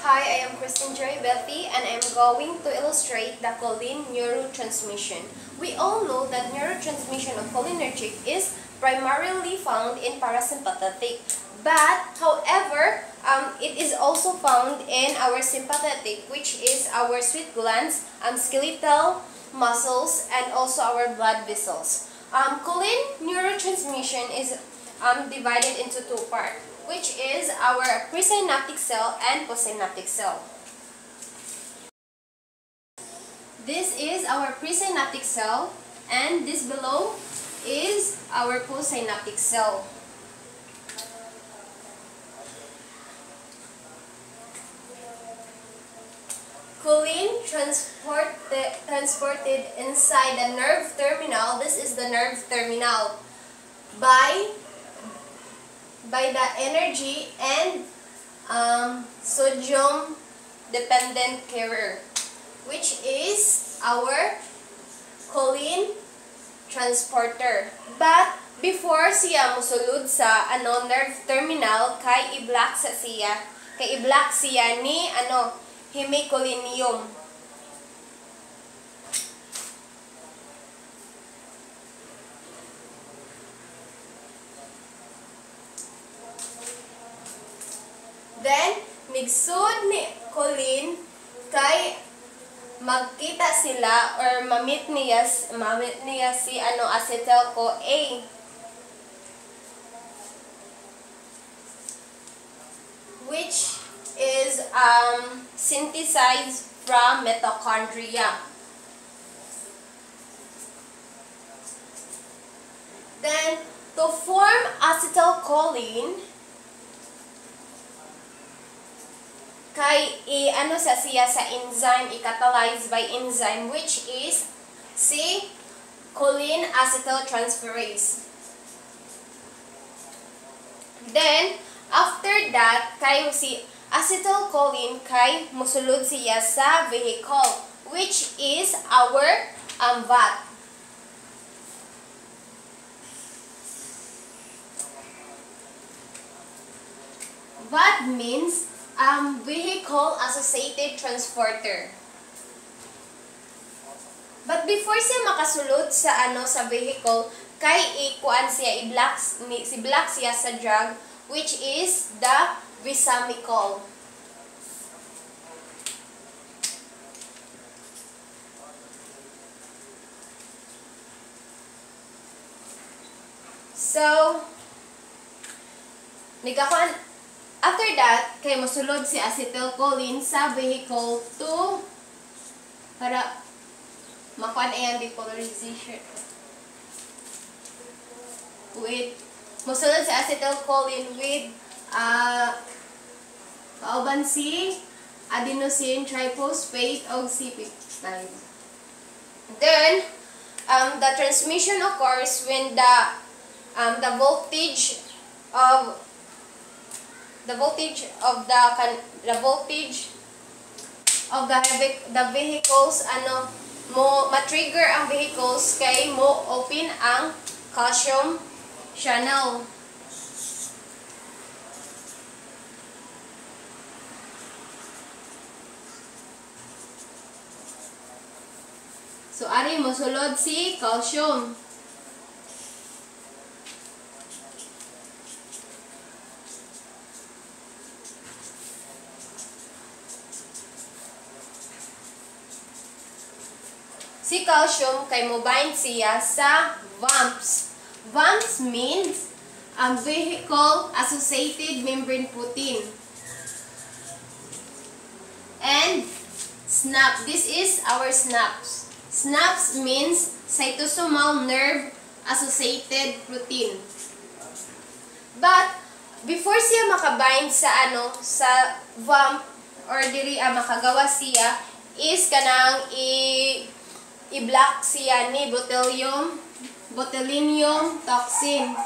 Hi, I am Kristen Joy Bethy and I am going to illustrate the choline neurotransmission. We all know that neurotransmission of cholinergic is primarily found in parasympathetic. But, however, it is also found in our sympathetic, which is our sweat glands, skeletal muscles, and also our blood vessels. Choline neurotransmission is divided into two parts, which is our presynaptic cell and postsynaptic cell. This is our presynaptic cell, and this below is our postsynaptic cell. Choline transported inside the nerve terminal. This is the nerve terminal by the energy and sodium dependent carrier, which is our choline transporter. But before siya musulod sa nerve terminal, kay i-block siya ni hemicholinium. Then, migsud ni choline kay magkita sila or mamit niya si acetyl-CoA, which is synthesized from mitochondria. Then, to form acetylcholine, kay siya sa enzyme, i-catalyze by enzyme, which is si choline acetyltransferase. Then, after that, kay si acetylcholine kay musulod siya sa vehicle, which is our VAT. VAT means vehicle associated transporter. But before siya makasulod sa sa vehicle, kay i-block siya sa drug, which is the visamicol. So, after that, kay mosulod si acetylcholine sa vehicle to para makuan ayan depolarization. Mosulod si acetylcholine with kauban si adenosine triphosphate o C-peptide. Then, the transmission occurs when the voltage of the vehicles ma-trigger ang vehicles kay mo open ang calcium channel. So ari mosulod si calcium. Si calcium kay mo bind siya sa VAMPs. VAMPs means vehicle associated membrane protein. And SNAP. This is our SNAPs. SNAPs means cytosomal nerve associated protein. But before siya makabind sa sa VAMP or diri makagawa siya is kanang i-block siya ni botulinum toxin.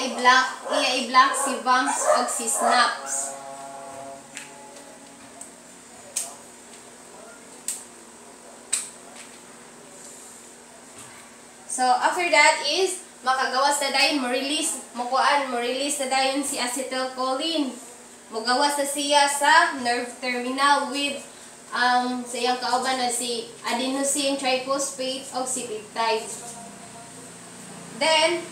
i-block si VAMPs o si SNAPs. So after that is makagawas na dayon mo-release na dayon si acetylcholine. Mogawas na siya sa nerve terminal with sa iyang kauban na si adenosine triphosphate oxypeptide. Then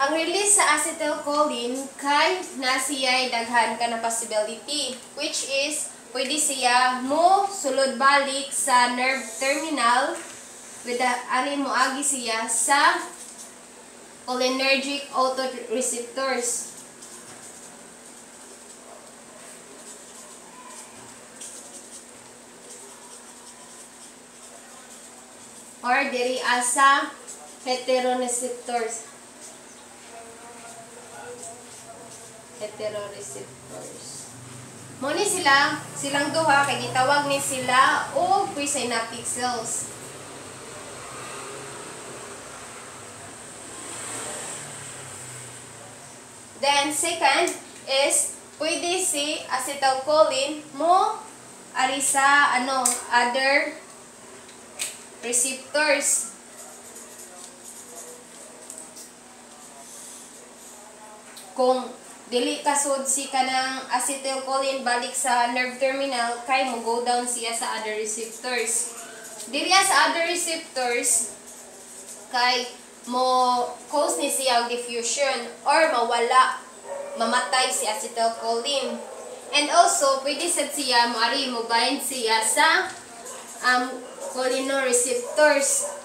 ang release sa acetylcholine kay nasiya'y daghan ka na possibility, which is pwede siya mo sulod balik sa nerve terminal with ani mo agi siya sa cholinergic autoreceptors. Or diri asa heteroreceptors. Mo ni silang duha kay gitawag ni sila og presynaptic cells. Then second is pwede si acetylcholine mo ari sa other receptors. Kung dili kasud si kanang acetylcholine balik sa nerve terminal kay mo go down siya sa other receptors. Dili sa other receptors kay mo cause ni siya diffusion or mawala, mamatay si acetylcholine. And also pwede sad siya mo bind siya sa cholinereceptors.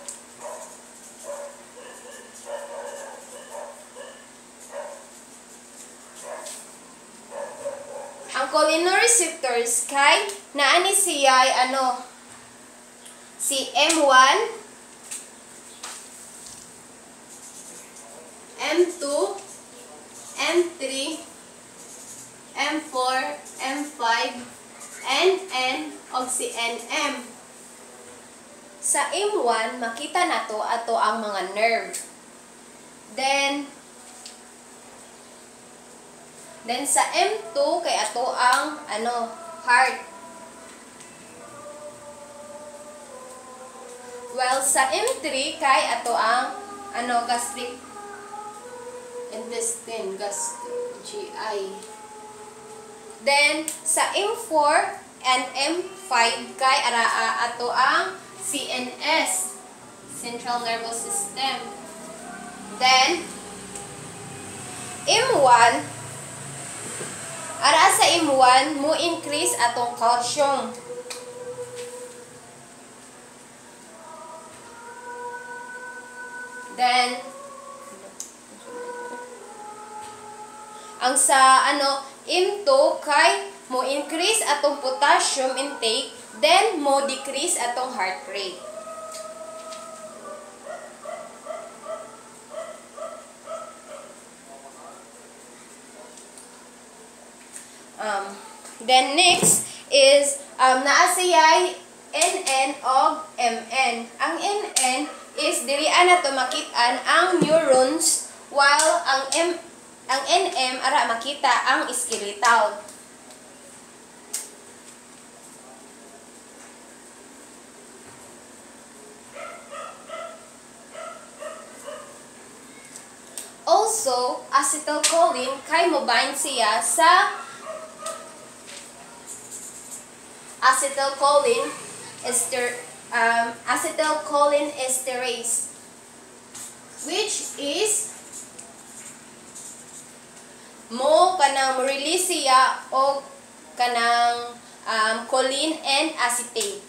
Ang cholinereceptors kay naani siya si M1, M2, M3, M4, M5, NN o si NM. Sa M1 makita nato ato ang mga nerve. Then sa M2 kay ato ang heart. While sa M3 kay ato ang gastric intestine, GI. Then sa M4 and M5 kay ato ang CNS, Central Nervous System. Then M1 sa M1 mo increase atong calcium. Then ang sa M2 kay mo increase atong potassium intake, then mo decrease atong heart rate. Then next is naa siya'y NN o MN. Ang NN is diri nato makit-an ang neurons, while ang NM ara makita ang skeletal. Also, acetylcholine kay mo bind siya sa acetylcholine esterase, which is mo release siya o kanang choline and acetate.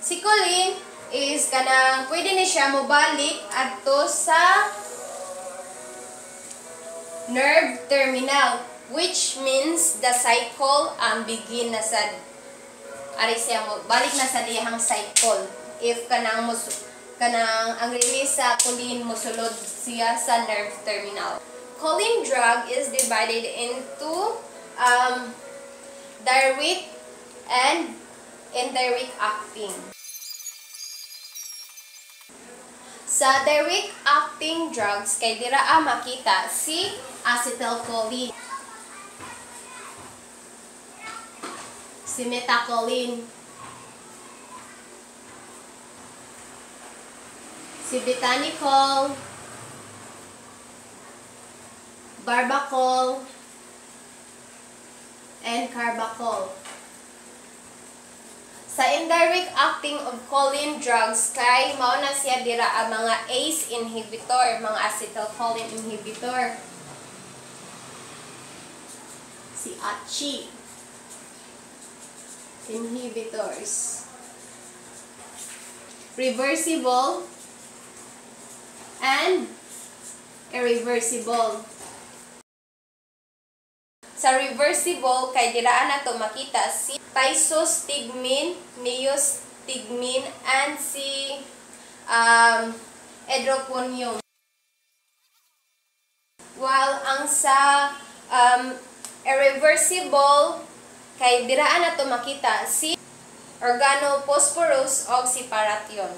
Si choline is kanang pwede ni siya mobalik adto sa nerve terminal, which means the cycle begin na sad. Ari siya mo balik na sa diyang cycle if kanang ang release sa choline mosulod siya sa nerve terminal. Choline drug is divided into direct and indirect acting. Sa direct acting drugs kay dira makita si acetylcholine. Si methacholine. Si betanicol, barbacol, and carbacol. Sa indirect acting of choline drugs kay mao na siya dira ang mga ACE inhibitor, mga acetylcholine inhibitor. Si ACE inhibitors. Reversible and irreversible. Sa reversible, kay diraan na to makita si physostigmine, neostigmine, and si edroponium. While ang sa irreversible, kay diraan na to makita si organophosphorus o si parathion.